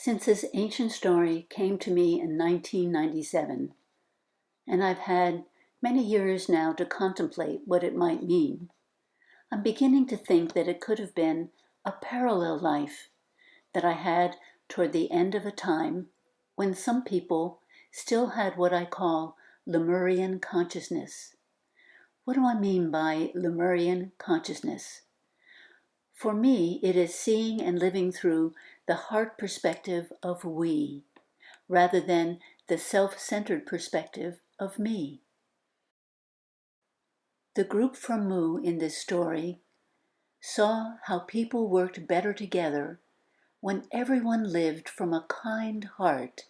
Since this ancient story came to me in 1997, and I've had many years now to contemplate what it might mean, I'm beginning to think that it could have been a parallel life that I had toward the end of a time when some people still had what I call Lemurian consciousness. What do I mean by Lemurian consciousness? For me, it is seeing and living through the heart perspective of we, rather than the self-centered perspective of me. The group from Mu in this story saw how people worked better together when everyone lived from a kind heart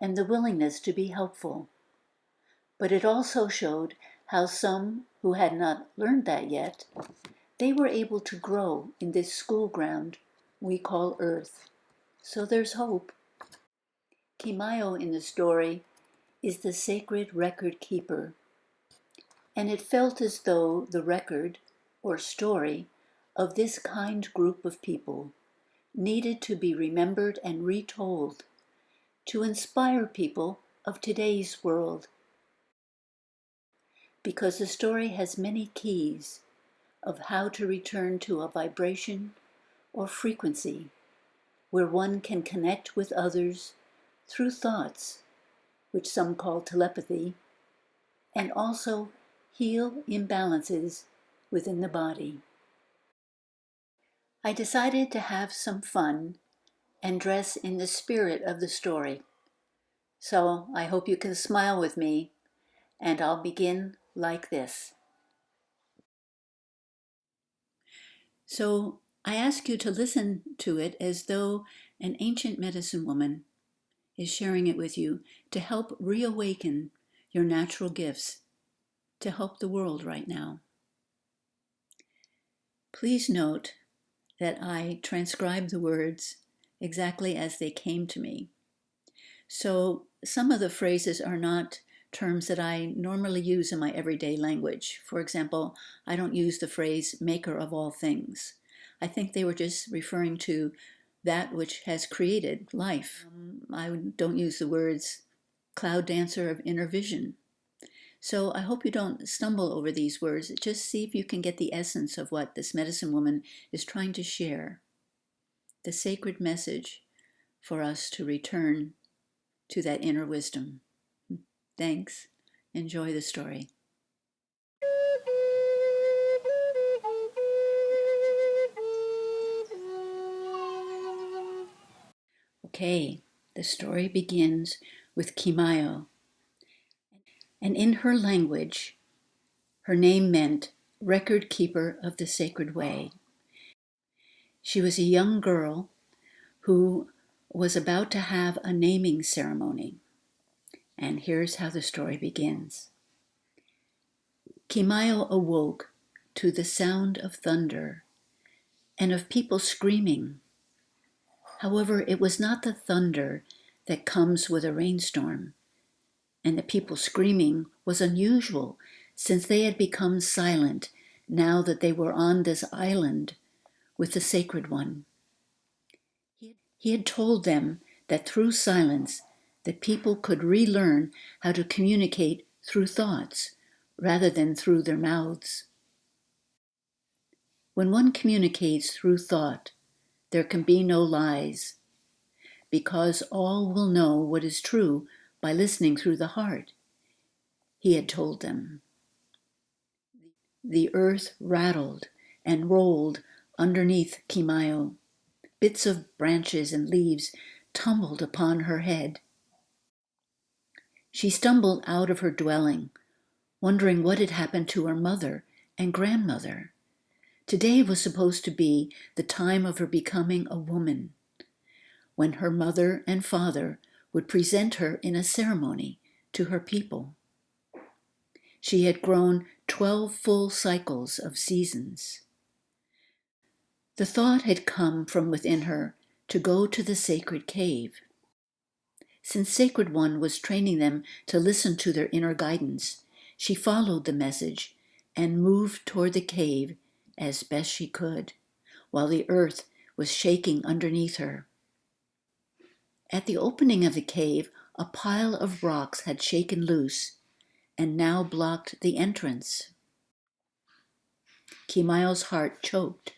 and the willingness to be helpful. But it also showed how some who had not learned that yet, they were able to grow in this school ground we call Earth. So there's hope. Kimayo in the story is the sacred record keeper, and it felt as though the record, or story, of this kind group of people needed to be remembered and retold to inspire people of today's world. Because the story has many keys of how to return to a vibration or frequency where one can connect with others through thoughts, which some call telepathy, and also heal imbalances within the body. I decided to have some fun and dress in the spirit of the story. So I hope you can smile with me, and I'll begin like this. So I ask you to listen to it as though an ancient medicine woman is sharing it with you to help reawaken your natural gifts to help the world right now. Please note that I transcribed the words exactly as they came to me. So some of the phrases are not terms that I normally use in my everyday language. For example, I don't use the phrase maker of all things. I think they were just referring to that which has created life. I don't use the words cloud dancer of inner vision. So I hope you don't stumble over these words. Just see if you can get the essence of what this medicine woman is trying to share. The sacred message for us to return to that inner wisdom. Thanks. Enjoy the story. Okay, the story begins with Kimayo. And in her language, her name meant record keeper of the sacred way. She was a young girl who was about to have a naming ceremony. And here's how the story begins. Kimayo awoke to the sound of thunder and of people screaming. However, it was not the thunder that comes with a rainstorm, and the people screaming was unusual since they had become silent now that they were on this island with the Sacred One. He had told them that through silence, the people could relearn how to communicate through thoughts rather than through their mouths. When one communicates through thought, there can be no lies, because all will know what is true by listening through the heart, he had told them. The earth rattled and rolled underneath Kimayo. Bits of branches and leaves tumbled upon her head. She stumbled out of her dwelling, wondering what had happened to her mother and grandmother. Today was supposed to be the time of her becoming a woman, when her mother and father would present her in a ceremony to her people. She had grown 12 full cycles of seasons. The thought had come from within her to go to the sacred cave. Since Sacred One was training them to listen to their inner guidance, she followed the message and moved toward the cave as best she could, while the earth was shaking underneath her. At the opening of the cave, a pile of rocks had shaken loose and now blocked the entrance. Kimayo's heart choked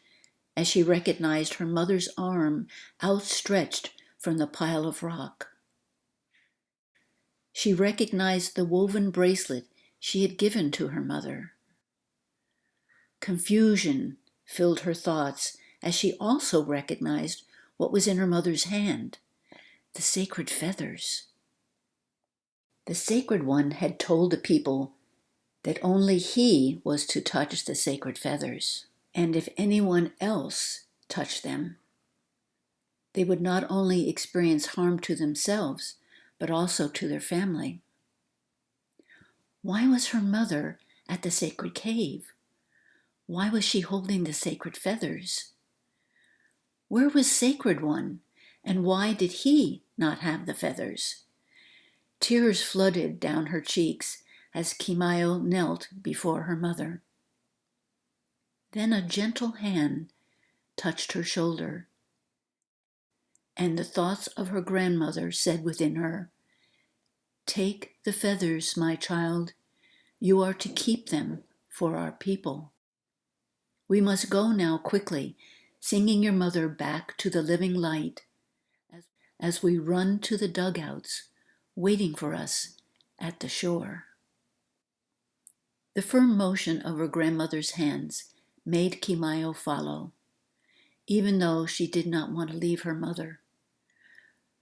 as she recognized her mother's arm outstretched from the pile of rock. She recognized the woven bracelet she had given to her mother. Confusion filled her thoughts as she also recognized what was in her mother's hand, the sacred feathers. The Sacred One had told the people that only he was to touch the sacred feathers, and if anyone else touched them, they would not only experience harm to themselves, but also to their family. Why was her mother at the sacred cave? Why was she holding the sacred feathers? Where was Sacred One, and why did he not have the feathers? Tears flooded down her cheeks as Kimayo knelt before her mother. Then a gentle hand touched her shoulder, and the thoughts of her grandmother said within her, "Take the feathers, my child. You are to keep them for our people. We must go now quickly, singing your mother back to the living light as we run to the dugouts waiting for us at the shore." The firm motion of her grandmother's hands made Kimayo follow, even though she did not want to leave her mother.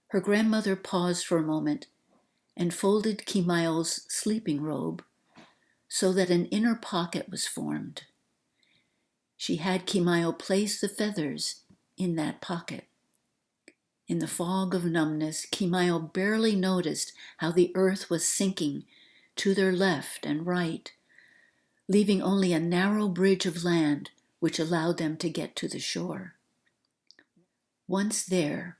Her grandmother paused for a moment and folded Kimayo's sleeping robe so that an inner pocket was formed. She had Kimayo place the feathers in that pocket. In the fog of numbness, Kimayo barely noticed how the earth was sinking to their left and right, leaving only a narrow bridge of land which allowed them to get to the shore. Once there,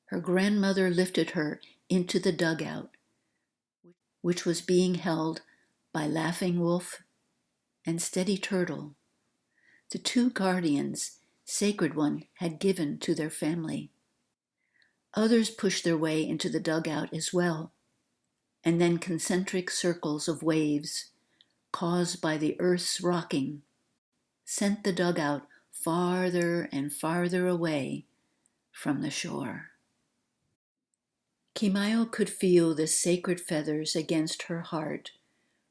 her grandmother lifted her into the dugout, which was being held by Laughing Wolf and Steady Turtle, the two guardians Sacred One had given to their family. Others pushed their way into the dugout as well, and then concentric circles of waves, caused by the earth's rocking, sent the dugout farther and farther away from the shore. Kimayo could feel the sacred feathers against her heart,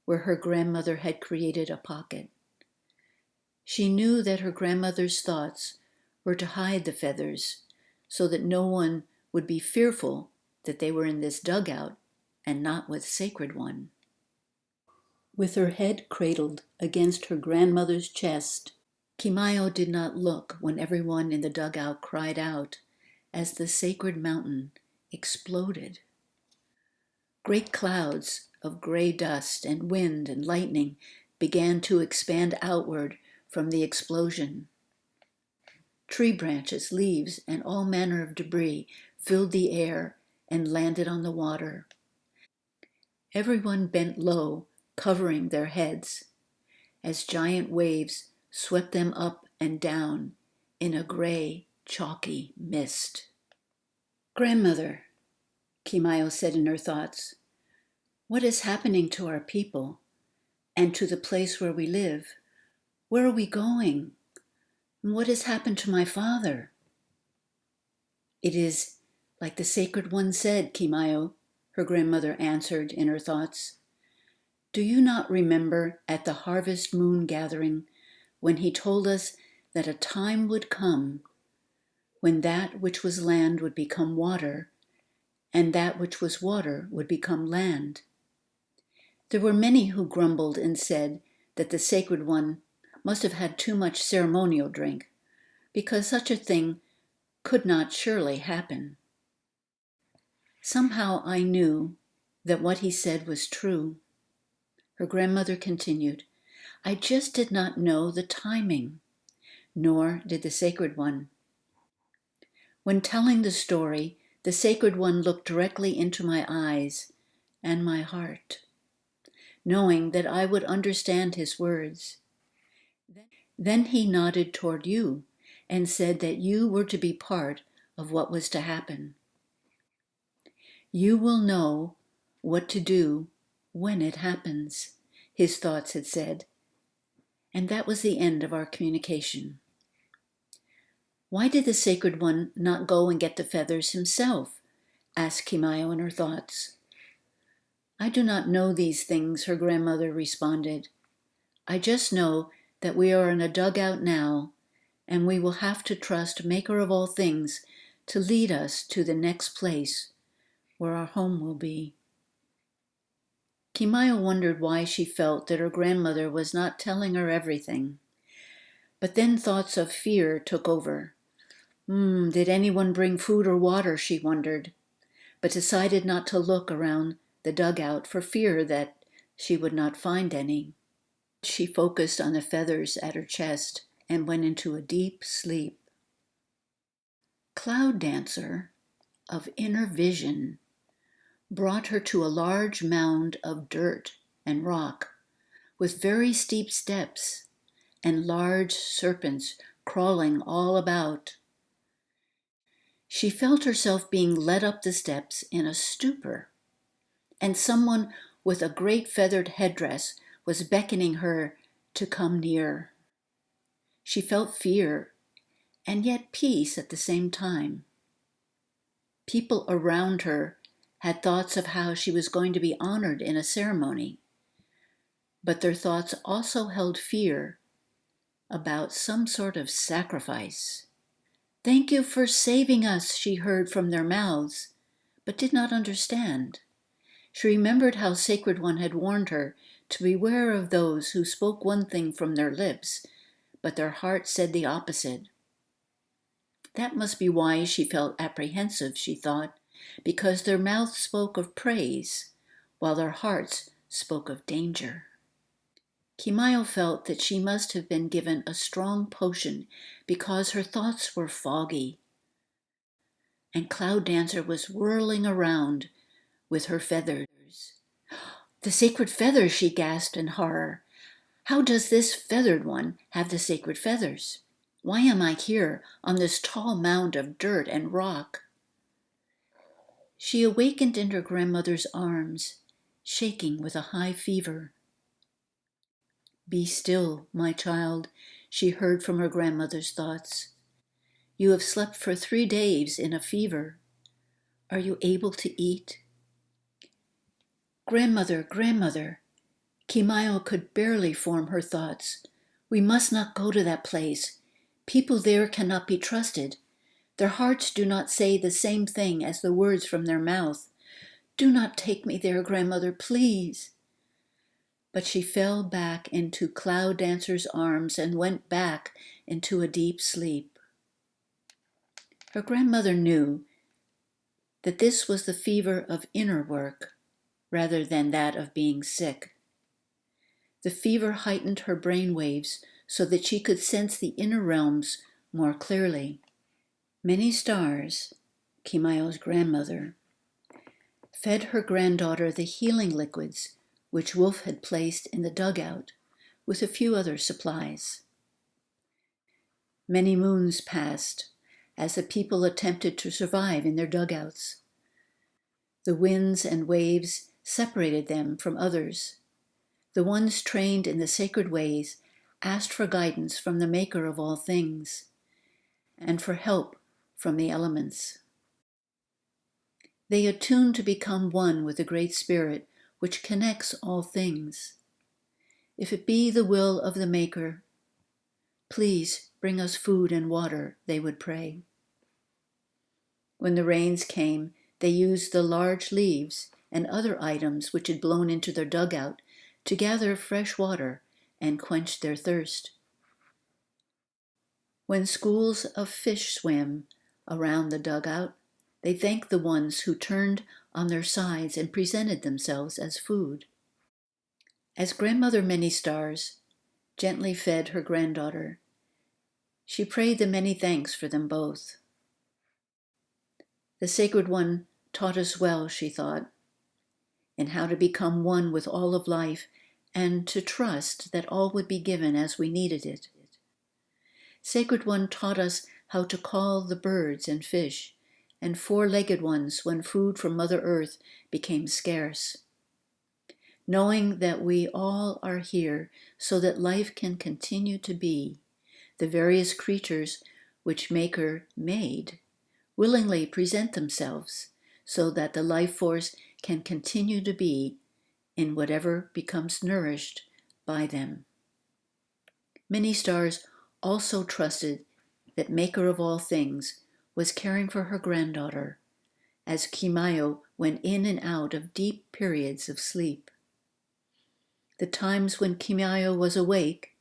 where her grandmother had created a pocket. She knew that her grandmother's thoughts were to hide the feathers so that no one would be fearful that they were in this dugout and not with Sacred One. With her head cradled against her grandmother's chest, Kimayo did not look when everyone in the dugout cried out as the sacred mountain exploded. Great clouds of gray dust and wind and lightning began to expand outward from the explosion. Tree branches, leaves, and all manner of debris filled the air and landed on the water. Everyone bent low, covering their heads, as giant waves swept them up and down in a gray, chalky mist. "Grandmother," Kimayo said in her thoughts, "what is happening to our people and to the place where we live? Where are we going? And what has happened to my father?" "It is like the Sacred One said, Kimayo," her grandmother answered in her thoughts. "Do you not remember at the harvest moon gathering when he told us that a time would come when that which was land would become water and that which was water would become land? There were many who grumbled and said that the Sacred One must have had too much ceremonial drink, because such a thing could not surely happen. Somehow I knew that what he said was true." Her grandmother continued, "I just did not know the timing, nor did the Sacred One. When telling the story, the Sacred One looked directly into my eyes and my heart, knowing that I would understand his words. Then he nodded toward you and said that you were to be part of what was to happen. You will know what to do when it happens, his thoughts had said. And that was the end of our communication. Why did the Sacred One not go and get the feathers himself? Asked Kimayo in her thoughts. I do not know these things, her grandmother responded. I just know that we are in a dugout now, and we will have to trust Maker of all things to lead us to the next place where our home will be. Kimayo wondered why she felt that her grandmother was not telling her everything. But then thoughts of fear took over. Did anyone bring food or water, she wondered, but decided not to look around the dugout for fear that she would not find any. She focused on the feathers at her chest and went into a deep sleep. Cloud Dancer of inner vision brought her to a large mound of dirt and rock with very steep steps and large serpents crawling all about. She felt herself being led up the steps in a stupor, and someone with a great feathered headdress was beckoning her to come near. She felt fear and yet peace at the same time. People around her had thoughts of how she was going to be honored in a ceremony, but their thoughts also held fear about some sort of sacrifice. Thank you for saving us, she heard from their mouths, but did not understand. She remembered how Sacred One had warned her to beware of those who spoke one thing from their lips, but their hearts said the opposite. That must be why she felt apprehensive, she thought, because their mouths spoke of praise, while their hearts spoke of danger. Kimayo felt that she must have been given a strong potion because her thoughts were foggy, and Cloud Dancer was whirling around with her feathers. The sacred feathers, she gasped in horror. How does this feathered one have the sacred feathers? Why am I here on this tall mound of dirt and rock? She awakened in her grandmother's arms, shaking with a high fever. Be still, my child, she heard from her grandmother's thoughts. You have slept for 3 days in a fever. Are you able to eat? Grandmother, grandmother, Kimayo could barely form her thoughts. We must not go to that place. People there cannot be trusted. Their hearts do not say the same thing as the words from their mouth. Do not take me there, grandmother, please. But she fell back into Cloud Dancer's arms and went back into a deep sleep. Her grandmother knew that this was the fever of inner work rather than that of being sick. The fever heightened her brain waves so that she could sense the inner realms more clearly. Many stars, Kimayo's grandmother, fed her granddaughter the healing liquids which Wolf had placed in the dugout with a few other supplies. Many moons passed as the people attempted to survive in their dugouts. The winds and waves separated them from others. The ones trained in the sacred ways asked for guidance from the Maker of all things and for help from the elements. They attuned to become one with the Great Spirit which connects all things. If it be the will of the Maker, please bring us food and water, they would pray. When the rains came, they used the large leaves and other items which had blown into their dugout to gather fresh water and quench their thirst. When schools of fish swam around the dugout, they thanked the ones who turned on their sides and presented themselves as food. As Grandmother Many Stars gently fed her granddaughter, she prayed the many thanks for them both. The Sacred One taught us well, she thought, in how to become one with all of life and to trust that all would be given as we needed it. Sacred One taught us how to call the birds and fish and four-legged ones when food from Mother Earth became scarce. Knowing that we all are here so that life can continue to be, the various creatures which Maker made willingly present themselves so that the life force can continue to be in whatever becomes nourished by them. Many stars also trusted that Maker of all things was caring for her granddaughter as Kimayo went in and out of deep periods of sleep. The times when Kimayo was awake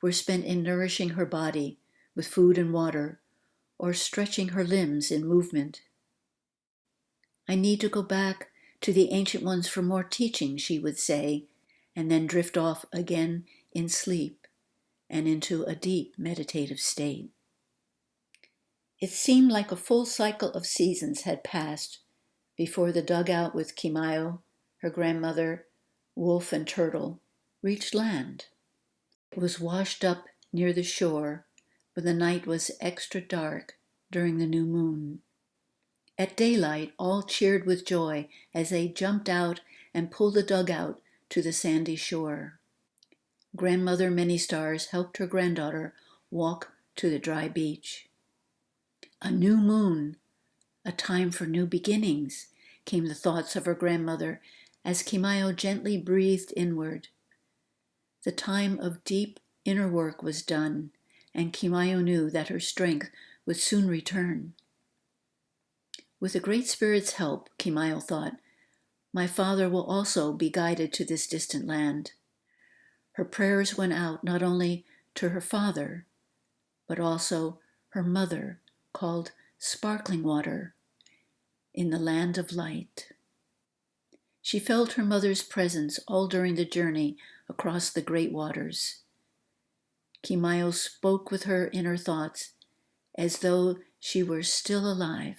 were spent in nourishing her body with food and water or stretching her limbs in movement. I need to go back to the ancient ones for more teaching, she would say, and then drift off again in sleep and into a deep meditative state. It seemed like a full cycle of seasons had passed before the dugout with Kimayo, her grandmother, Wolf, and Turtle reached land. It was washed up near the shore, but the night was extra dark during the new moon. At daylight, all cheered with joy as they jumped out and pulled the dugout to the sandy shore. Grandmother Many Stars helped her granddaughter walk to the dry beach. A new moon, a time for new beginnings, came the thoughts of her grandmother as Kimayo gently breathed inward. The time of deep inner work was done, and Kimayo knew that her strength would soon return. With the Great Spirit's help, Kimayo thought, my father will also be guided to this distant land. Her prayers went out not only to her father, but also her mother, called Sparkling Water, in the land of light. She felt her mother's presence all during the journey across the great waters. Kimayo spoke with her in her thoughts as though she were still alive.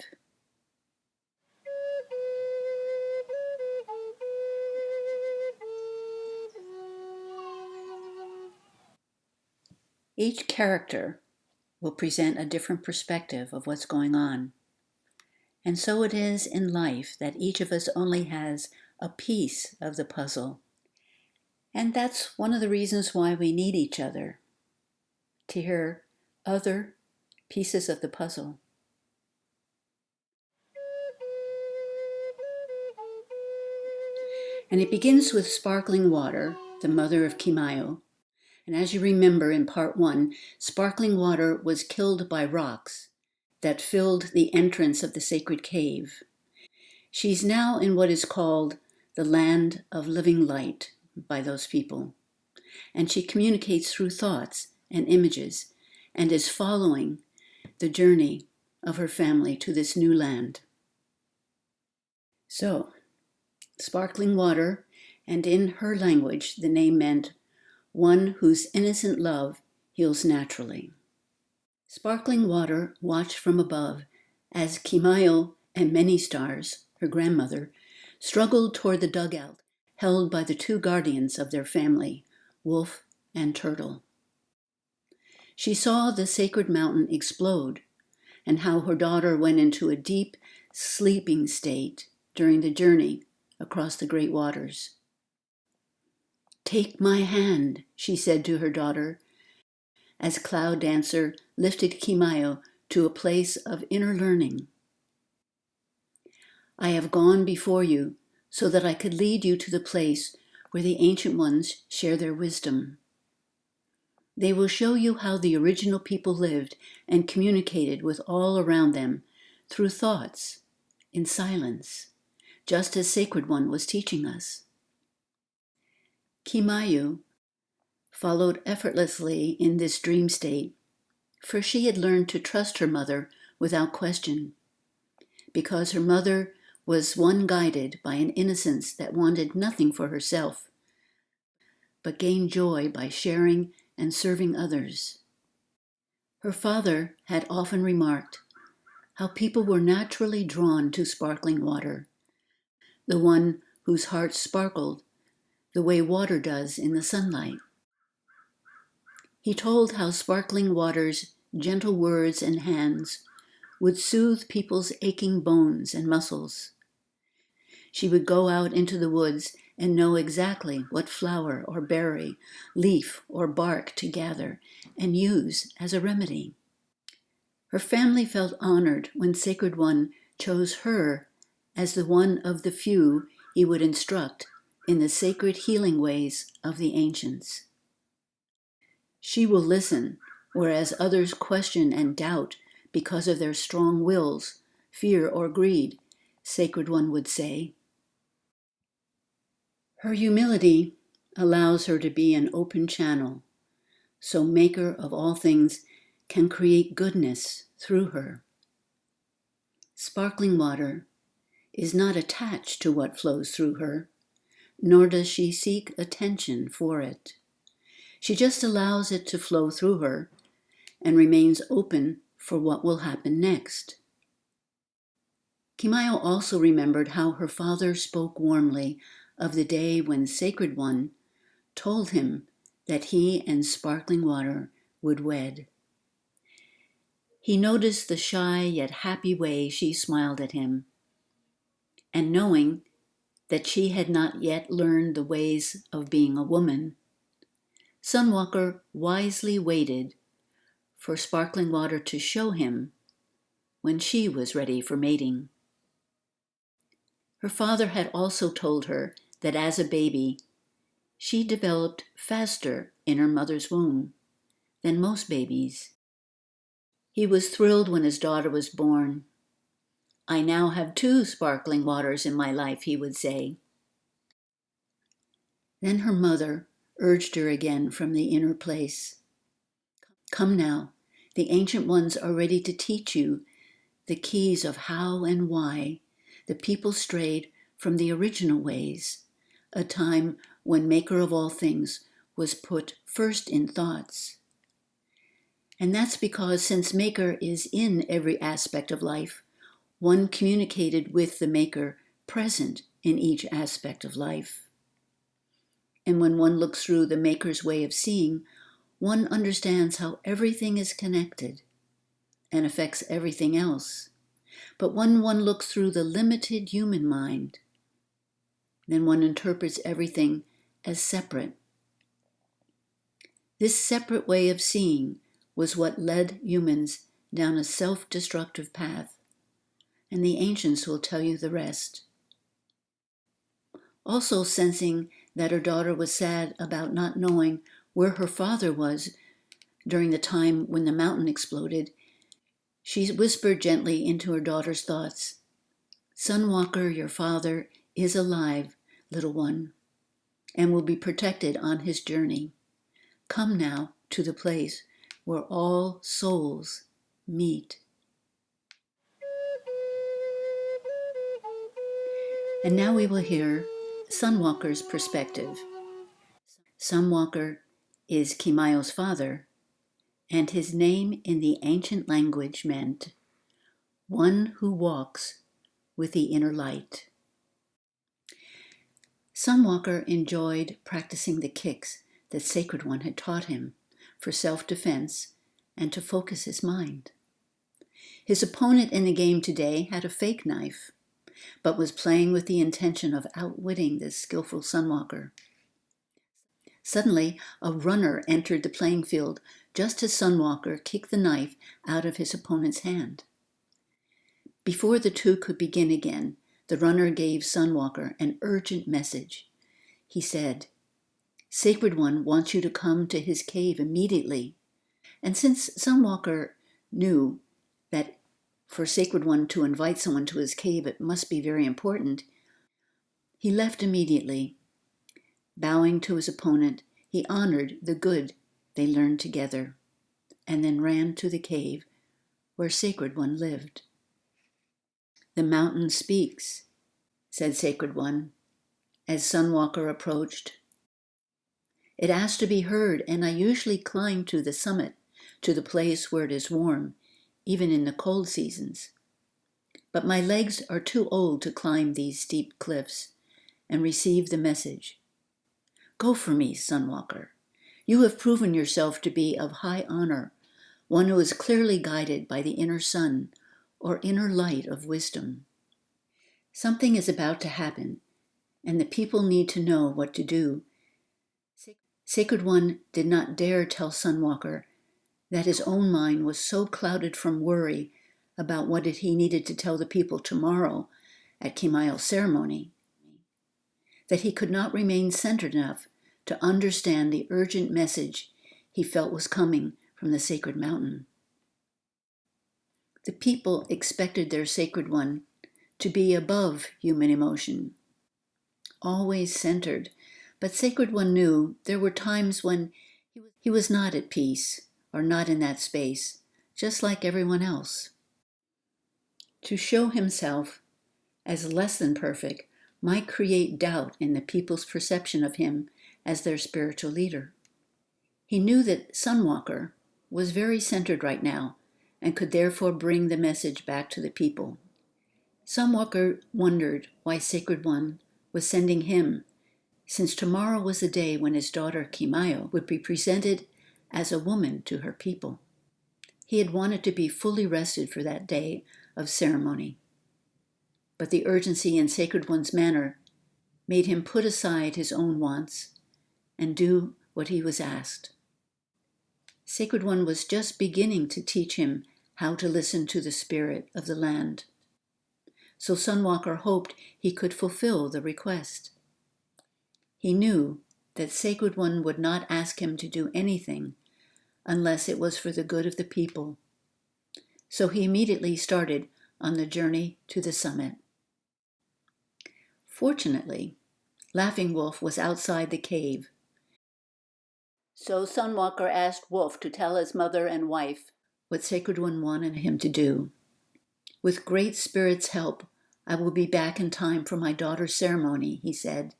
Each character will present a different perspective of what's going on. And so it is in life that each of us only has a piece of the puzzle. And that's one of the reasons why we need each other, to hear other pieces of the puzzle. And it begins with Sparkling Water, the mother of Kimayo. And as you remember in part 1, Sparkling Water was killed by rocks that filled the entrance of the sacred cave. She's now in what is called the land of living light by those people. And she communicates through thoughts and images and is following the journey of her family to this new land. So, Sparkling Water, and in her language the name meant one whose innocent love heals naturally. Sparkling Water watched from above as Kimayo and Many Stars, her grandmother, struggled toward the dugout held by the two guardians of their family, Wolf and Turtle. She saw the sacred mountain explode and how her daughter went into a deep sleeping state during the journey across the great waters. "Take my hand," she said to her daughter, as Cloud Dancer lifted Kimayo to a place of inner learning. "I have gone before you so that I could lead you to the place where the ancient ones share their wisdom. They will show you how the original people lived and communicated with all around them through thoughts, in silence, just as Sacred One was teaching us." Kimayo followed effortlessly in this dream state, for she had learned to trust her mother without question, because her mother was one guided by an innocence that wanted nothing for herself, but gained joy by sharing and serving others. Her father had often remarked how people were naturally drawn to Sparkling Water, the one whose heart sparkled the way water does in the sunlight. He told how Sparkling Water's gentle words and hands would soothe people's aching bones and muscles. She would go out into the woods and know exactly what flower or berry, leaf or bark to gather and use as a remedy. Her family felt honored when Sacred One chose her as the one of the few he would instruct in the sacred healing ways of the ancients. She will listen, whereas others question and doubt because of their strong wills, fear, or greed, Sacred One would say. Her humility allows her to be an open channel, so Maker of all things can create goodness through her. Sparkling water is not attached to what flows through her, nor does she seek attention for it. She just allows it to flow through her and remains open for what will happen next. Kimayo also remembered how her father spoke warmly of the day when Sacred One told him that he and Sparkling Water would wed. He noticed the shy yet happy way she smiled at him, and knowing that she had not yet learned the ways of being a woman, Sunwalker wisely waited for Sparkling Water to show him when she was ready for mating. Her father had also told her that as a baby, she developed faster in her mother's womb than most babies. He was thrilled when his daughter was born. "I now have 2 sparkling waters in my life," he would say. Then her mother urged her again from the inner place. "Come now, the Ancient Ones are ready to teach you the keys of how and why the people strayed from the original ways, a time when Maker of all things was put first in thoughts. And that's because since Maker is in every aspect of life, one communicated with the Maker present in each aspect of life. And when one looks through the Maker's way of seeing, one understands how everything is connected and affects everything else. But when one looks through the limited human mind, then one interprets everything as separate. This separate way of seeing was what led humans down a self-destructive path, and the ancients will tell you the rest. Also sensing that her daughter was sad about not knowing where her father was during the time when the mountain exploded, she whispered gently into her daughter's thoughts, "Sunwalker, your father, is alive, little one, and will be protected on his journey. Come now to the place where all souls meet." And now we will hear Sunwalker's perspective. Sunwalker is Kimayo's father, and his name in the ancient language meant one who walks with the inner light. Sunwalker enjoyed practicing the kicks that Sacred One had taught him for self-defense and to focus his mind. His opponent in the game today had a fake knife, but was playing with the intention of outwitting this skillful Sunwalker. Suddenly, a runner entered the playing field just as Sunwalker kicked the knife out of his opponent's hand. Before the two could begin again, the runner gave Sunwalker an urgent message. He said, "Sacred One wants you to come to his cave immediately." And since Sunwalker knew that for Sacred One to invite someone to his cave, it must be very important, he left immediately. Bowing to his opponent, he honored the good they learned together, and then ran to the cave where Sacred One lived. "The mountain speaks," said Sacred One, as Sunwalker approached. "It asks to be heard, and I usually climb to the summit, to the place where it is warm, even in the cold seasons. But my legs are too old to climb these steep cliffs and receive the message. Go for me, Sunwalker. You have proven yourself to be of high honor, one who is clearly guided by the inner sun, or inner light of wisdom. Something is about to happen, and the people need to know what to do. Sacred One did not dare tell Sunwalker that his own mind was so clouded from worry about what he needed to tell the people tomorrow at Kimayo's ceremony, that he could not remain centered enough to understand the urgent message he felt was coming from the sacred mountain. The people expected their Sacred One to be above human emotion, always centered, but Sacred One knew there were times when he was not at peace or not in that space, just like everyone else. To show himself as less than perfect might create doubt in the people's perception of him as their spiritual leader. He knew that Sunwalker was very centered right now and could therefore bring the message back to the people. Sunwalker wondered why Sacred One was sending him, since tomorrow was the day when his daughter Kimayo would be presented as a woman to her people. He had wanted to be fully rested for that day of ceremony, but the urgency in Sacred One's manner made him put aside his own wants and do what he was asked. Sacred One was just beginning to teach him how to listen to the spirit of the land, so Sunwalker hoped he could fulfill the request. He knew that Sacred One would not ask him to do anything unless it was for the good of the people, so he immediately started on the journey to the summit. Fortunately, Laughing Wolf was outside the cave, so Sunwalker asked Wolf to tell his mother and wife what Sacred One wanted him to do. With Great Spirit's help, I will be back in time for my daughter's ceremony, he said,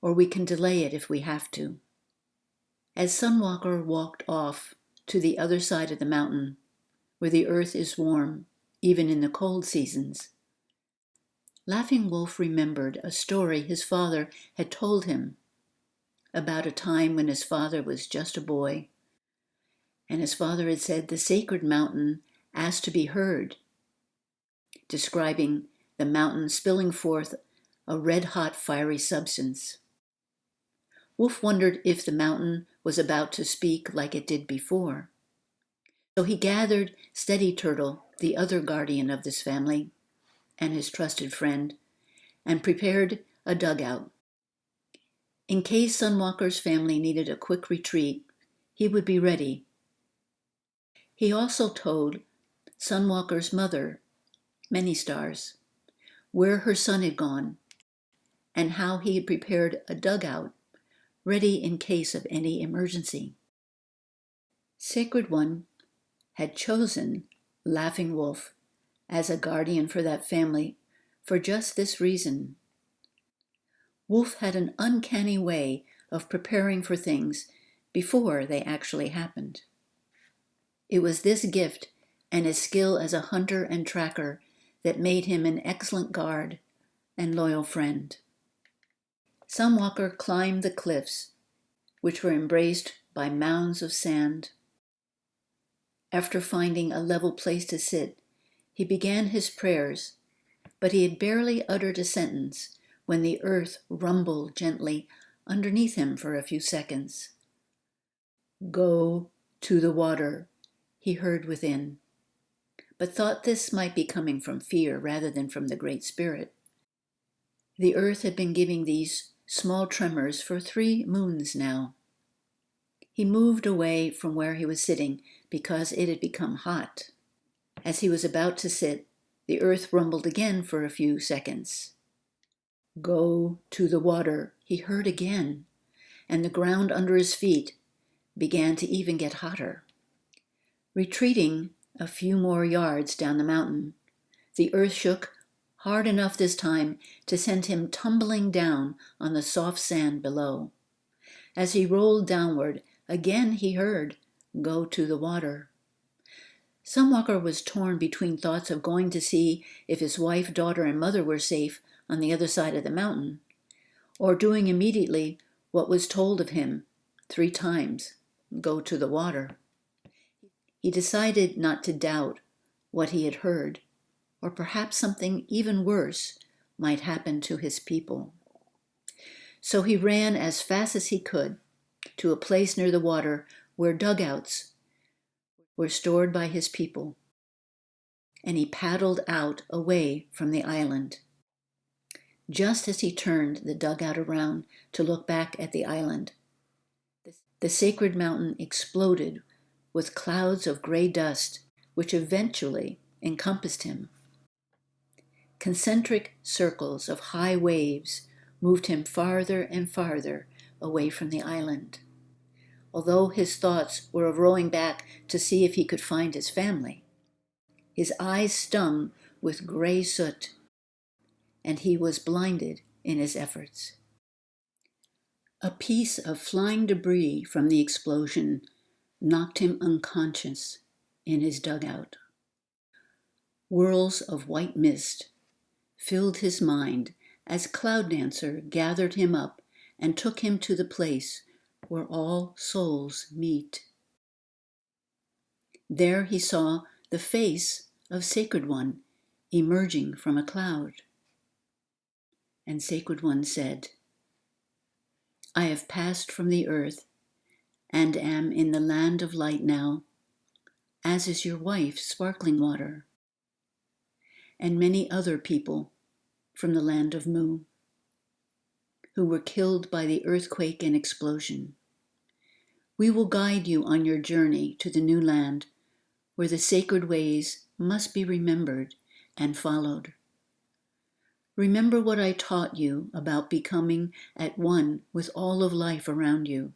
or we can delay it if we have to. As Sunwalker walked off to the other side of the mountain, where the earth is warm, even in the cold seasons, Laughing Wolf remembered a story his father had told him about a time when his father was just a boy, and his father had said the sacred mountain asked to be heard, describing the mountain spilling forth a red-hot fiery substance. Wolf wondered if the mountain was about to speak like it did before. So he gathered Steady Turtle, the other guardian of this family, and his trusted friend, and prepared a dugout. In case Sunwalker's family needed a quick retreat, he would be ready. He also told Sunwalker's mother, Many Stars, where her son had gone, and how he had prepared a dugout ready in case of any emergency. Sacred One had chosen Laughing Wolf as a guardian for that family for just this reason. Wolf had an uncanny way of preparing for things before they actually happened. It was this gift and his skill as a hunter and tracker that made him an excellent guard and loyal friend. Sunwalker climbed the cliffs, which were embraced by mounds of sand. After finding a level place to sit, he began his prayers, but he had barely uttered a sentence when the earth rumbled gently underneath him for a few seconds. "Go to the water," he heard within, but thought this might be coming from fear rather than from the Great Spirit. The earth had been giving these small tremors for 3 moons now. He moved away from where he was sitting because it had become hot. As he was about to sit, the earth rumbled again for a few seconds. "Go to the water," he heard again, and the ground under his feet began to even get hotter. Retreating a few more yards down the mountain, the earth shook hard enough this time to send him tumbling down on the soft sand below. As he rolled downward, again he heard, "Go to the water." Sunwalker was torn between thoughts of going to see if his wife, daughter, and mother were safe on the other side of the mountain, or doing immediately what was told of him 3 times, "Go to the water." He decided not to doubt what he had heard, or perhaps something even worse might happen to his people. So he ran as fast as he could to a place near the water where dugouts were stored by his people, and he paddled out away from the island. Just as he turned the dugout around to look back at the island, the sacred mountain exploded with clouds of gray dust, which eventually encompassed him. Concentric circles of high waves moved him farther and farther away from the island, although his thoughts were of rowing back to see if he could find his family. His eyes stung with gray soot, and he was blinded in his efforts. A piece of flying debris from the explosion knocked him unconscious in his dugout. Whirls of white mist filled his mind as Cloud Dancer gathered him up and took him to the place where all souls meet. There he saw the face of Sacred One emerging from a cloud. And Sacred One said, "I have passed from the earth and am in the land of light now, as is your wife, Sparkling Water, and many other people from the land of Mu, who were killed by the earthquake and explosion. We will guide you on your journey to the new land, where the sacred ways must be remembered and followed. Remember what I taught you about becoming at one with all of life around you.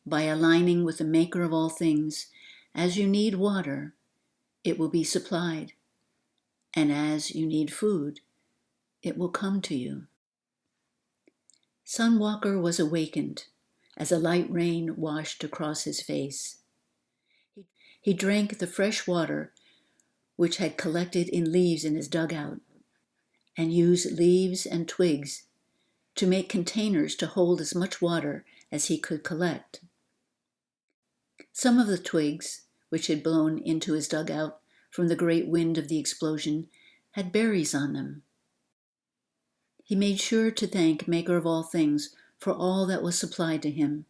By aligning with the Maker of all things, as you need water, it will be supplied, and as you need food, it will come to you." Sunwalker was awakened as a light rain washed across his face. He drank the fresh water which had collected in leaves in his dugout, and used leaves and twigs to make containers to hold as much water as he could collect. Some of the twigs, which had blown into his dugout from the great wind of the explosion, had berries on them. He made sure to thank Maker of all things for all that was supplied to him.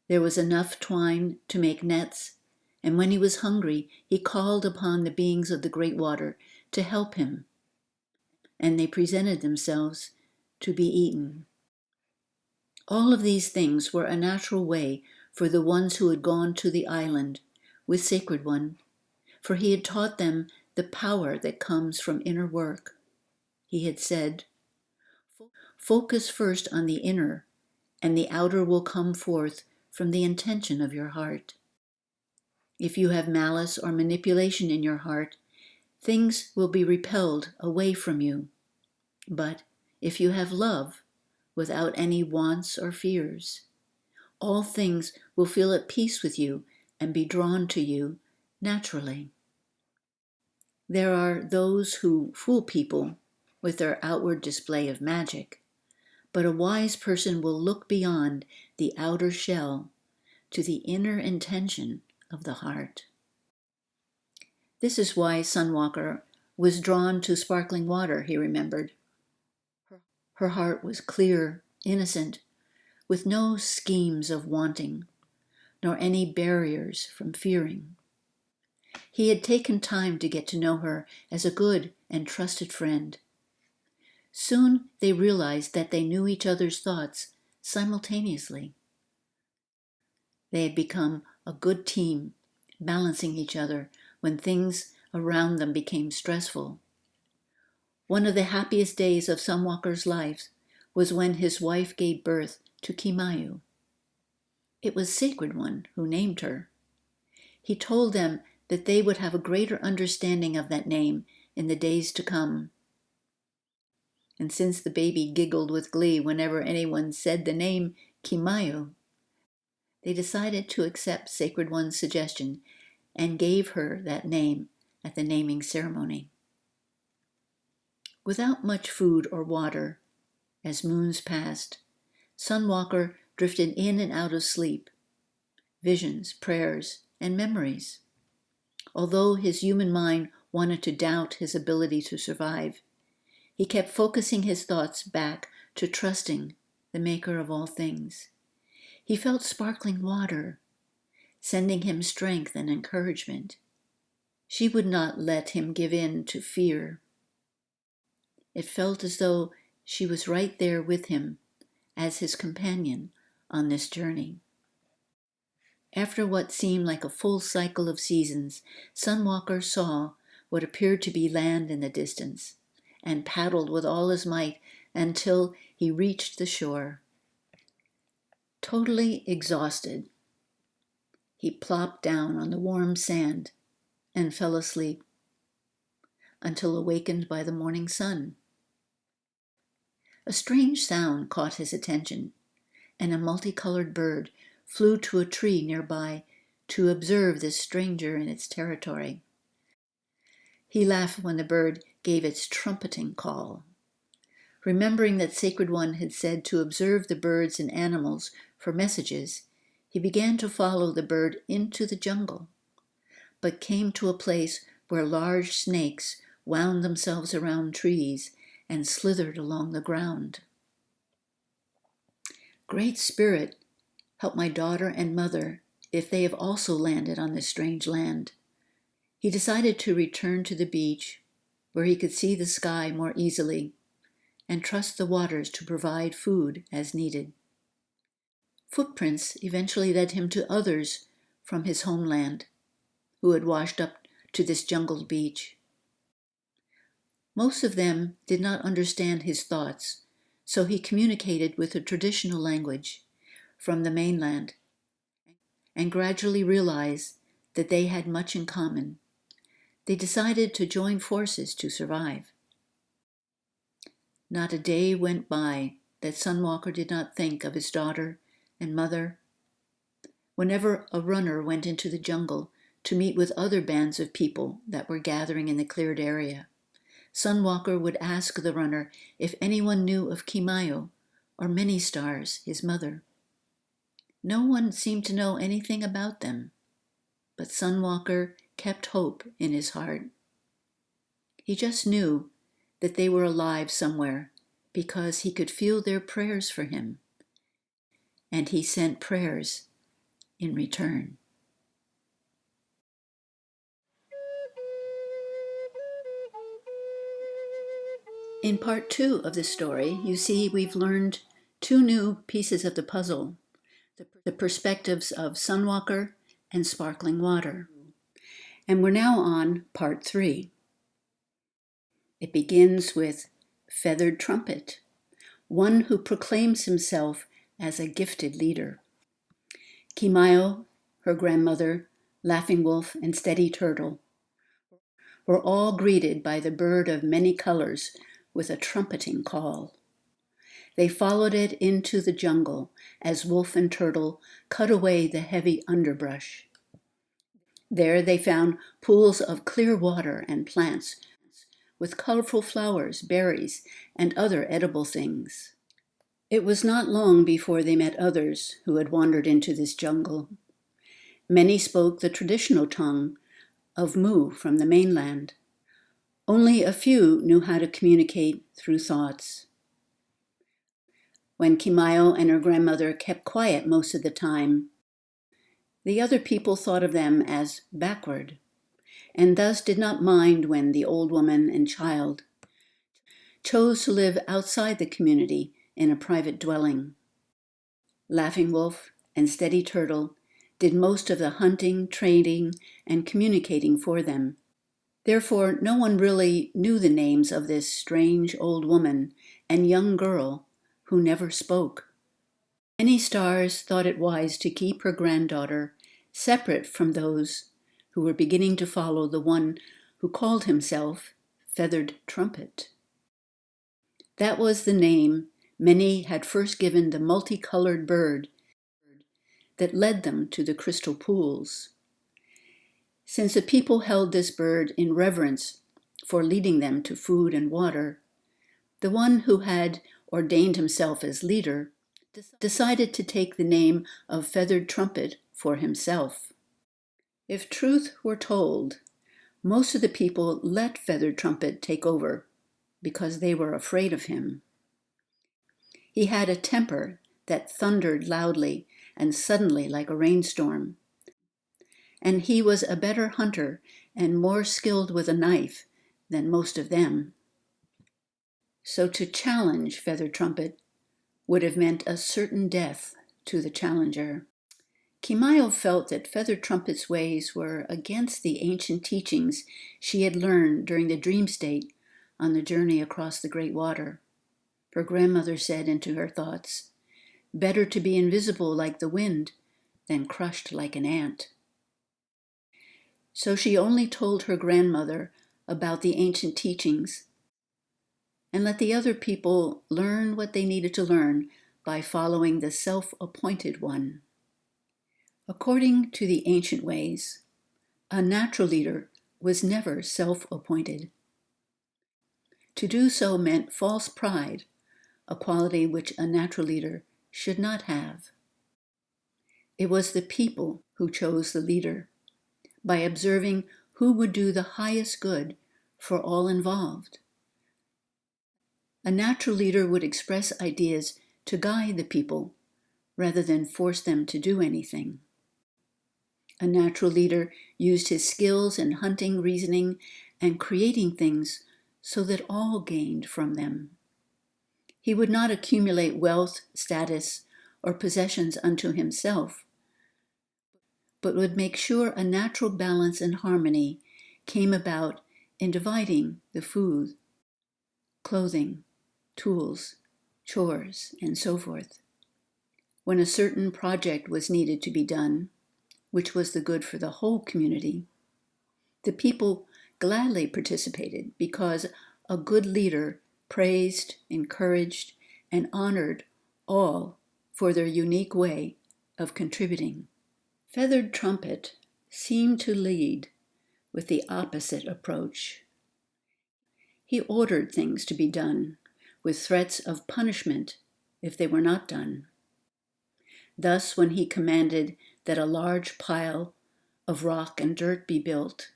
There was enough twine to make nets, and when he was hungry, he called upon the beings of the great water to help him, and they presented themselves to be eaten. All of these things were a natural way for the ones who had gone to the island with Sacred One, for he had taught them the power that comes from inner work. He had said, "Focus first on the inner, and the outer will come forth from the intention of your heart. If you have malice or manipulation in your heart, things will be repelled away from you. But if you have love, without any wants or fears, all things will feel at peace with you and be drawn to you naturally." There are those who fool people with their outward display of magic, but a wise person will look beyond the outer shell to the inner intention of the heart. This is why Sunwalker was drawn to Sparkling Water, he remembered. Her heart was clear, innocent, with no schemes of wanting, nor any barriers from fearing. He had taken time to get to know her as a good and trusted friend. Soon they realized that they knew each other's thoughts simultaneously. They had become a good team, balancing each other when things around them became stressful. One of the happiest days of Sunwalker's life was when his wife gave birth to Kimayu. It was Sacred One who named her. He told them that they would have a greater understanding of that name in the days to come. And since the baby giggled with glee whenever anyone said the name Kimayu, they decided to accept Sacred One's suggestion and gave her that name at the naming ceremony. Without much food or water, as moons passed, Sunwalker drifted in and out of sleep, visions, prayers, and memories. Although his human mind wanted to doubt his ability to survive, he kept focusing his thoughts back to trusting the Maker of all things. He felt sparkling water, sending him strength and encouragement. She would not let him give in to fear. It felt as though she was right there with him as his companion on this journey. After what seemed like a full cycle of seasons, Sunwalker saw what appeared to be land in the distance and paddled with all his might until he reached the shore. Totally exhausted, he plopped down on the warm sand and fell asleep until awakened by the morning sun. A strange sound caught his attention, and a multicolored bird flew to a tree nearby to observe this stranger in its territory. He laughed when the bird gave its trumpeting call. Remembering that Sacred One had said to observe the birds and animals for messages, he began to follow the bird into the jungle, but came to a place where large snakes wound themselves around trees and slithered along the ground. Great Spirit, help my daughter and mother if they have also landed on this strange land. He decided to return to the beach where he could see the sky more easily and trust the waters to provide food as needed. Footprints eventually led him to others from his homeland who had washed up to this jungle beach. Most of them did not understand his thoughts, so he communicated with a traditional language from the mainland and gradually realized that they had much in common. They decided to join forces to survive. Not a day went by that Sunwalker did not think of his daughter and mother. Whenever a runner went into the jungle to meet with other bands of people that were gathering in the cleared area, Sunwalker would ask the runner if anyone knew of Kimayo or Many Stars, his mother. No one seemed to know anything about them, but Sunwalker kept hope in his heart. He just knew that they were alive somewhere because he could feel their prayers for him, and he sent prayers in return. In part 2 of this story, you see we've learned 2 new pieces of the puzzle, the perspectives of Sunwalker and Sparkling Water. And we're now on part 3. It begins with Feathered Trumpet, one who proclaims himself as a gifted leader. Kimayo, her grandmother, Laughing Wolf, and Steady Turtle were all greeted by the bird of many colors with a trumpeting call. They followed it into the jungle as Wolf and Turtle cut away the heavy underbrush. There they found pools of clear water and plants with colorful flowers, berries, and other edible things. It was not long before they met others who had wandered into this jungle. Many spoke the traditional tongue of Mu from the mainland. Only a few knew how to communicate through thoughts. When Kimayo and her grandmother kept quiet most of the time, the other people thought of them as backward, and thus did not mind when the old woman and child chose to live outside the community in a private dwelling. Laughing Wolf and Steady Turtle did most of the hunting, trading, and communicating for them. Therefore, no one really knew the names of this strange old woman and young girl who never spoke. Many Stars thought it wise to keep her granddaughter separate from those who were beginning to follow the one who called himself Feathered Trumpet. That was the name many had first given the multicolored bird that led them to the crystal pools. Since the people held this bird in reverence for leading them to food and water, the one who had ordained himself as leader decided to take the name of Feathered Trumpet for himself. If truth were told, Most of the people let Feathered Trumpet take over because they were afraid of him. He had a temper that thundered loudly and suddenly like a rainstorm, and he was a better hunter and more skilled with a knife than most of them. So to challenge Feathered Trumpet would have meant a certain death to the challenger. Kimayo felt that Feathered Trumpet's ways were against the ancient teachings she had learned during the dream state on the journey across the great water. Her grandmother said into her thoughts, "Better to be invisible like the wind than crushed like an ant." So she only told her grandmother about the ancient teachings and let the other people learn what they needed to learn by following the self-appointed one. According to the ancient ways, a natural leader was never self-appointed. To do so meant false pride, a quality which a natural leader should not have. It was the people who chose the leader, by observing who would do the highest good for all involved. A natural leader would express ideas to guide the people rather than force them to do anything. A natural leader used his skills in hunting, reasoning, and creating things so that all gained from them. He would not accumulate wealth, status, or possessions unto himself, but would make sure a natural balance and harmony came about in dividing the food, clothing, tools, chores, and so forth. When a certain project was needed to be done, which was the good for the whole community, the people gladly participated because a good leader praised, encouraged, and honored all for their unique way of contributing. Feathered Trumpet seemed to lead with the opposite approach. He ordered things to be done with threats of punishment if they were not done. Thus, when he commanded that a large pile of rock and dirt be built,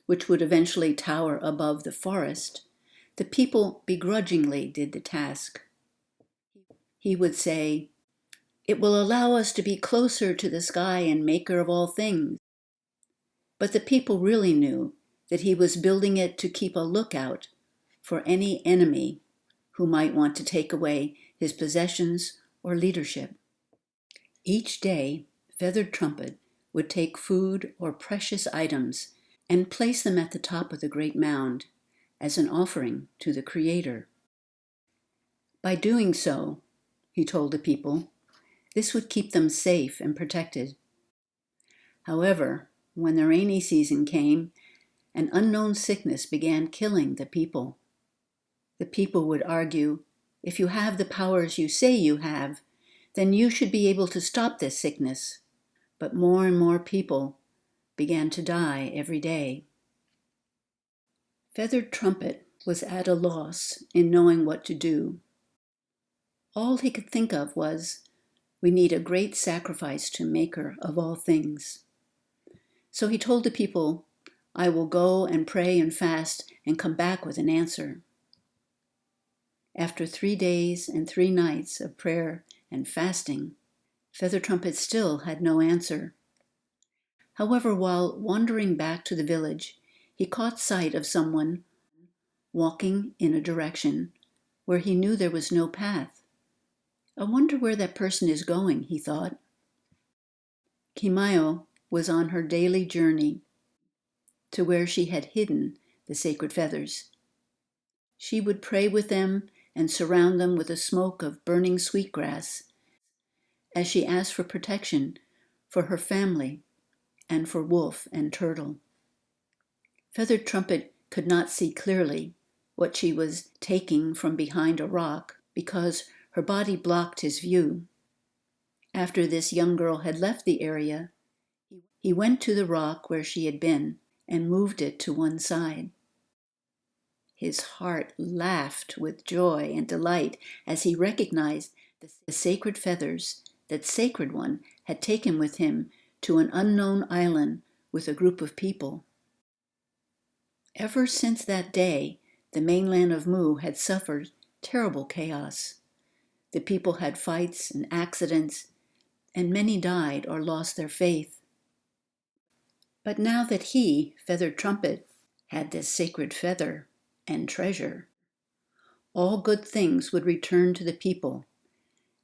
which would eventually tower above the forest, the people begrudgingly did the task. He would say, "It will allow us to be closer to the sky and maker of all things." But the people really knew that he was building it to keep a lookout for any enemy who might want to take away his possessions or leadership. Each day, Feathered Trumpet would take food or precious items and place them at the top of the great mound as an offering to the Creator. By doing so, he told the people, this would keep them safe and protected. However, when the rainy season came, an unknown sickness began killing the people. The people would argue, "If you have the powers you say you have, then you should be able to stop this sickness." But more and more people began to die every day. Feathered Trumpet was at a loss in knowing what to do. All he could think of was, "We need a great sacrifice to Maker of all things." So he told the people, "I will go and pray and fast and come back with an answer." After 3 days and 3 nights of prayer and fasting, Feathered Trumpet still had no answer. However, while wandering back to the village, he caught sight of someone walking in a direction where he knew there was no path. "I wonder where that person is going," he thought. Kimayo was on her daily journey to where she had hidden the sacred feathers. She would pray with them and surround them with a smoke of burning sweetgrass as she asked for protection for her family and for Wolf and Turtle. Feathered Trumpet could not see clearly what she was taking from behind a rock because her body blocked his view. After this young girl had left the area, he went to the rock where she had been and moved it to one side. His heart laughed with joy and delight as he recognized the sacred feathers that Sacred One had taken with him to an unknown island with a group of people. Ever since that day, the mainland of Mu had suffered terrible chaos. The people had fights and accidents, and many died or lost their faith. But now that he, Feathered Trumpet, had this sacred feather and treasure, all good things would return to the people,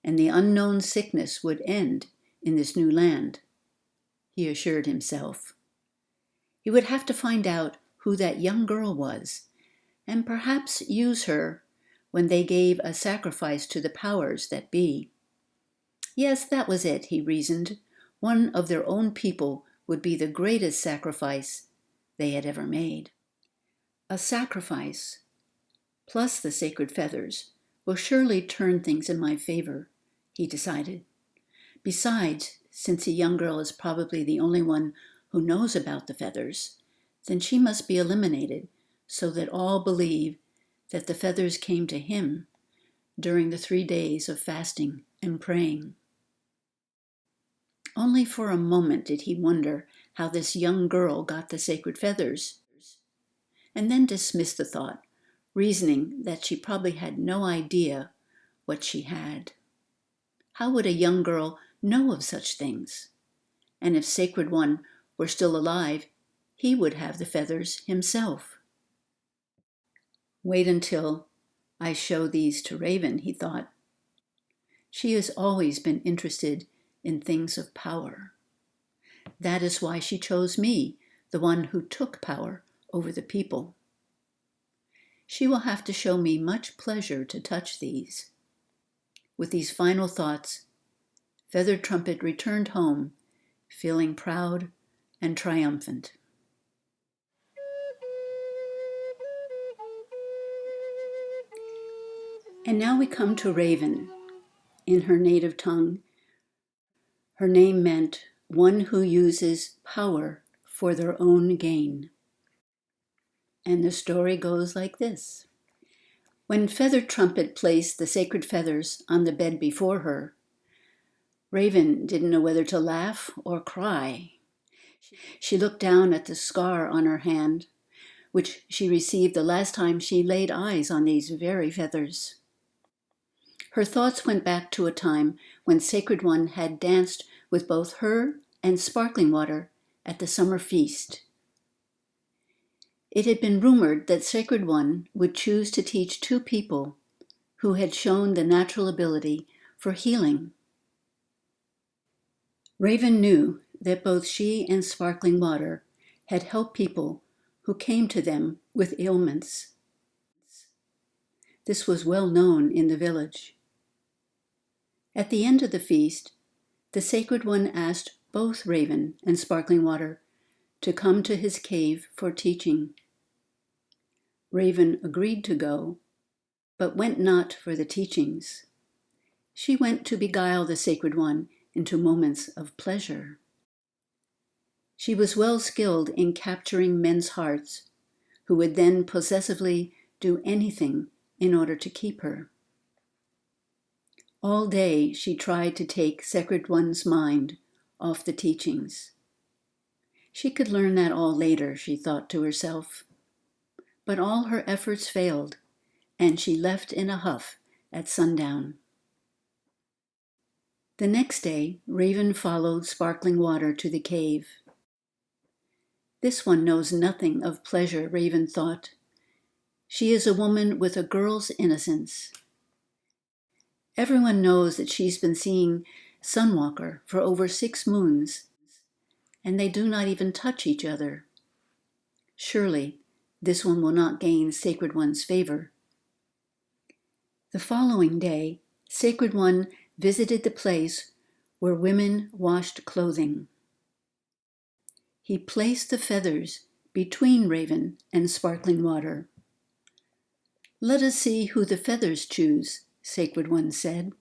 and the unknown sickness would end in this new land, he assured himself. He would have to find out who that young girl was, and perhaps use her when they gave a sacrifice to the powers that be. Yes, that was it, he reasoned. One of their own people would be the greatest sacrifice they had ever made. A sacrifice, plus the sacred feathers, will surely turn things in my favor, he decided. Besides, since a young girl is probably the only one who knows about the feathers, then she must be eliminated so that all believe that the feathers came to him during the 3 days of fasting and praying. Only for a moment did he wonder how this young girl got the sacred feathers, and then dismissed the thought, reasoning that she probably had no idea what she had. How would a young girl know of such things? And if Sacred One were still alive, he would have the feathers himself. Wait until I show these to Raven, he thought. She has always been interested in things of power. That is why she chose me, the one who took power over the people. She will have to show me much pleasure to touch these. With these final thoughts, Feathered Trumpet returned home, feeling proud and triumphant. And now we come to Raven. In her native tongue, her name meant one who uses power for their own gain. And the story goes like this. When Feathered Trumpet placed the sacred feathers on the bed before her, Raven didn't know whether to laugh or cry. She looked down at the scar on her hand, which she received the last time she laid eyes on these very feathers. Her thoughts went back to a time when Sacred One had danced with both her and Sparkling Water at the summer feast. It had been rumored that Sacred One would choose to teach 2 people who had shown the natural ability for healing. Raven knew that both she and Sparkling Water had helped people who came to them with ailments. This was well known in the village. At the end of the feast, the Sacred One asked both Raven and Sparkling Water to come to his cave for teaching. Raven agreed to go, but went not for the teachings. She went to beguile the Sacred One into moments of pleasure. She was well skilled in capturing men's hearts, who would then possessively do anything in order to keep her. All day she tried to take Sacred One's mind off the teachings. She could learn that all later, she thought to herself. But all her efforts failed, and she left in a huff at sundown. The next day, Raven followed Sparkling Water to the cave. This one knows nothing of pleasure, Raven thought. She is a woman with a girl's innocence. Everyone knows that she's been seeing Sunwalker for over 6 moons, and they do not even touch each other. Surely, this one will not gain Sacred One's favor. The following day, Sacred One visited the place where women washed clothing. He placed the feathers between Raven and Sparkling Water. "Let us see who the feathers choose," Sacred One said.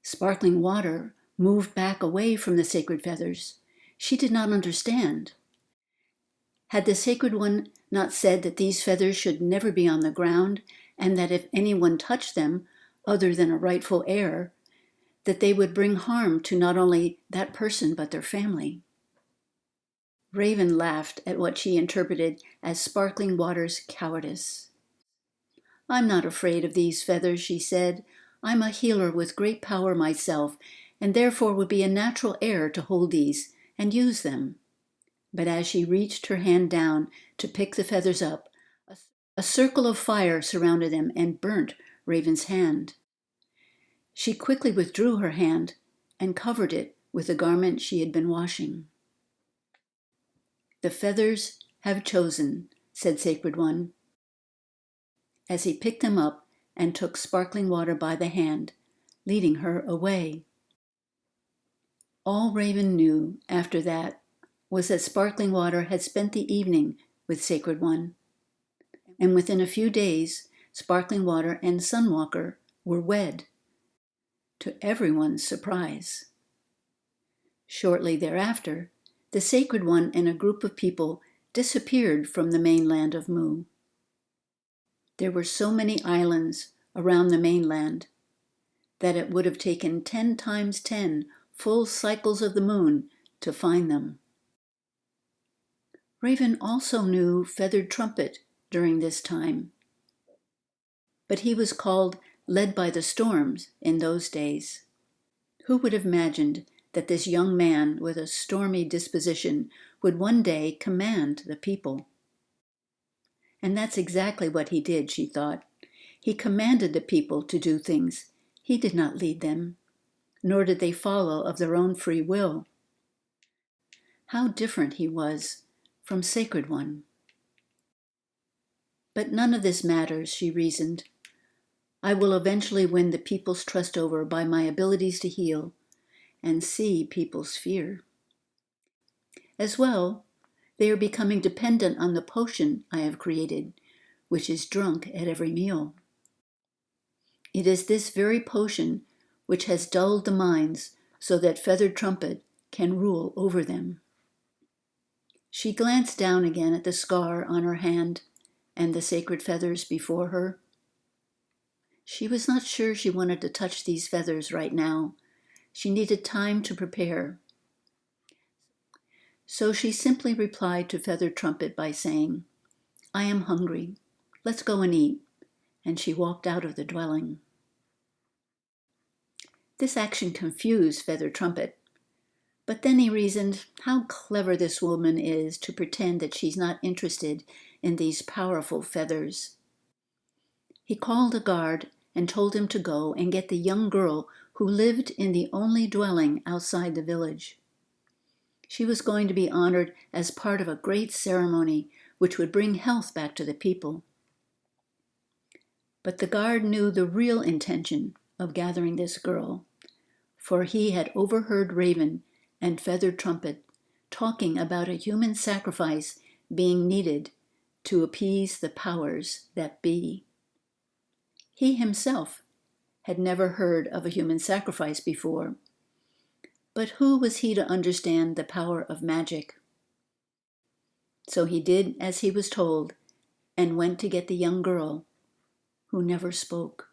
Sparkling Water moved back away from the sacred feathers. She did not understand. Had the Sacred One not said that these feathers should never be on the ground, and that if anyone touched them, other than a rightful heir, that they would bring harm to not only that person but their family? Raven laughed at what she interpreted as Sparkling Water's cowardice. "I'm not afraid of these feathers," she said. "I'm a healer with great power myself, and therefore would be a natural heir to hold these and use them." But as she reached her hand down to pick the feathers up, a circle of fire surrounded them and burnt Raven's hand. She quickly withdrew her hand and covered it with the garment she had been washing. "The feathers have chosen," said Sacred One, as he picked them up and took Sparkling Water by the hand, leading her away. All Raven knew after that was that Sparkling Water had spent the evening with Sacred One, and within a few days Sparkling Water and Sunwalker were wed, to everyone's surprise. Shortly thereafter, the Sacred One and a group of people disappeared from the mainland of Mu. There were so many islands around the mainland that it would have taken 10 times 10 full cycles of the moon to find them. Raven also knew Feathered Trumpet during this time, but he was called Led by the Storms in those days. Who would have imagined that this young man with a stormy disposition would one day command the people? And that's exactly what he did, she thought. He commanded the people to do things. He did not lead them, nor did they follow of their own free will. How different he was from Sacred One. But none of this matters, she reasoned. I will eventually win the people's trust over by my abilities to heal and see people's fear. As well, they are becoming dependent on the potion I have created, which is drunk at every meal. It is this very potion which has dulled the minds so that Feathered Trumpet can rule over them. She glanced down again at the scar on her hand and the sacred feathers before her. She was not sure she wanted to touch these feathers right now. She needed time to prepare. So she simply replied to Feathered Trumpet by saying, "I am hungry. Let's go and eat." And she walked out of the dwelling. This action confused Feathered Trumpet. But then he reasoned how clever this woman is to pretend that she's not interested in these powerful feathers. He called a guard and told him to go and get the young girl who lived in the only dwelling outside the village. She was going to be honored as part of a great ceremony which would bring health back to the people. But the guard knew the real intention of gathering this girl, for he had overheard Raven and Feathered Trumpet talking about a human sacrifice being needed to appease the powers that be. He himself had never heard of a human sacrifice before, but who was he to understand the power of magic? So he did as he was told and went to get the young girl who never spoke.